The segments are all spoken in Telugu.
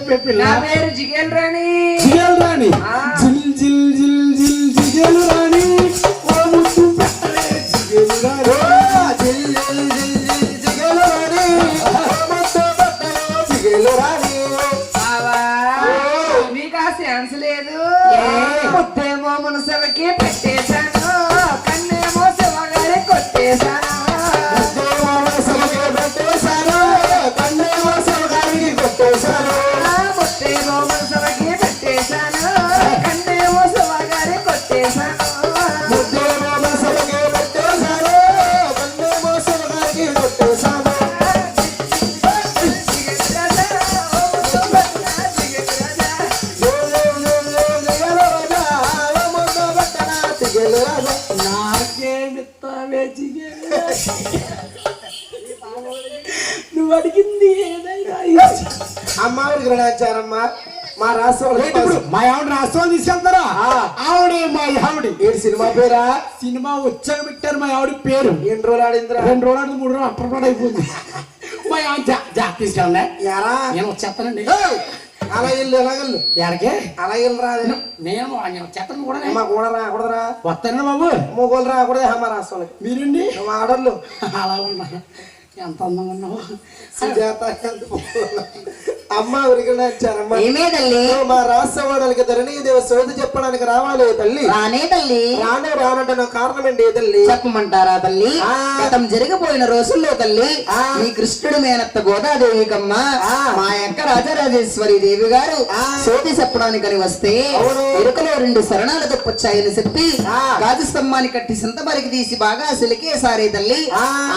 చెప్పే పిల్ల. నా పేరు జిగేల్ రాణి. జిగేల్ రాణి. జిల్ జిల్ జిల్ జిల్ జిగేల్ రాణి. ఓ ముద్దు పెట్టలే జిగేల్ రాణి. జిల్ జిల్ జిల్ జిల్ జిగేల్ రాణి. ఓ ముద్దు పెట్టలే జిగేల్ రాణి. బావా నీకు ఆ ఛాన్స్ లేదు. ముద్దేమో మునసలకి పెట్టేశాను, కన్నేమో శివగారి కొట్టేశాను. నువ్వు అడిగింది ఏదైనా అమ్మాయికి రణాచారమ్మా మా రాష్ట్రం మా ఆవిడ రాష్ట్రం తీసుకెళ్తారా? ఆవిడే మా ఆవిడ. ఏడు సినిమా పేరా? సినిమా వచ్చాక పెట్టారు మా ఆవిడ పేరు. ఎన్ని రోజులు ఆడిందిరా? 2 రోజులు ఆడింది, 3 రోజులు అప్పటి అయిపోయింది. మా ఆవిడ తీసుకెళ్ళండి. ఎరా నేను వచ్చేస్తానండి. అలా వెళ్ళు ఎలాగెళ్ళు ఎక్కడికి అలా వెళ్ళి రాదు. నేను వచ్చేస్తాను కూడా. మా కూడా రాకూడదురా. వస్తానండి బాబు. మొగోళ్ళు రాకూడదు మా రాష్ట్రాలకి. మీరండి నువ్వు ఆర్డర్లు అలా ఉన్నా. ఎంత అందంగా ఉన్నావు. అమ్మ ఉరికినాచారమ్మా. ఏమే తల్లి? మా రాష్ట్ర వాడలకి ధరణీదేవి సోది చెప్పడానికి రావాలి తల్లి. రానే తల్లి. రానే రానంటే కారణం ఏంటి తల్లి? చెప్పమంటారా తల్లి? గతం జరిగిపోయిన రోజుల్లో తల్లి మీ కృష్ణుడు మేనత్త గోదాదేవికమ్మ మా యొక్క రాజరాజేశ్వరి దేవి గారు సోది చెప్పడానికని వస్తే ఎరుకలో 2 శరణాలు తప్పొచ్చాయని చెప్పి గాజు స్తంభాన్ని కట్టి సింతమరికి తీసి బాగా సిలికేసారే తల్లి.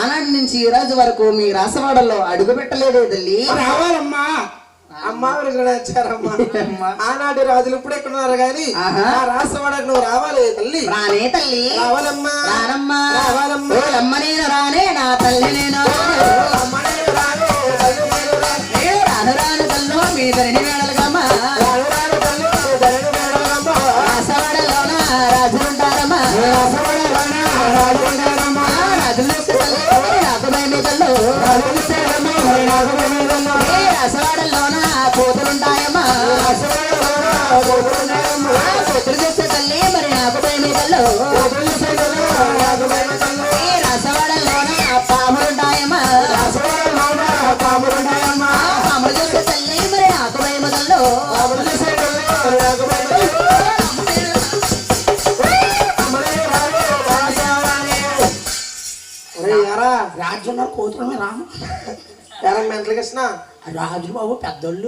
ఆనాటి నుంచి ఈ రోజు వరకు మీ రాసవాడల్లో అడుగు పెట్టలేదే తల్లి. రావాలమ్మా. అమ్మ ఉరికినాచారమ్మా. ఆనాటి రాజులు ఇప్పుడు ఎక్కడున్నారు గాని ఆ రాష్ట్రవాడకు నువ్వు రావాలి తల్లి. రానే తల్లి. రావాలమ్మా. రానమ్మా. రావాలమ్మా. అమ్మ నేను రానే నా తల్లి నేను రాను రాను తల్లు మీ ధరణి వేడలుగమ్మా. రాసవాడలోన రాజులుంటారమ్మా. రాజులు నాకు భయమే తల్లు. రాసవాడల్లోన కోతులుంటాయమ్మా. కోతులు చేస్తే తల్లి మరి నాకు భయమే తల్లు. రాసవాడల్లోన పాములుంటాయమ్మా. పాములు చేస్తే తల్లి మరి నాకు భయమే తల్లు. రాజున్న కోతులమే రాము. మెంటల్ కృష్ణ రాజు బాబు పెద్దోళ్ళు.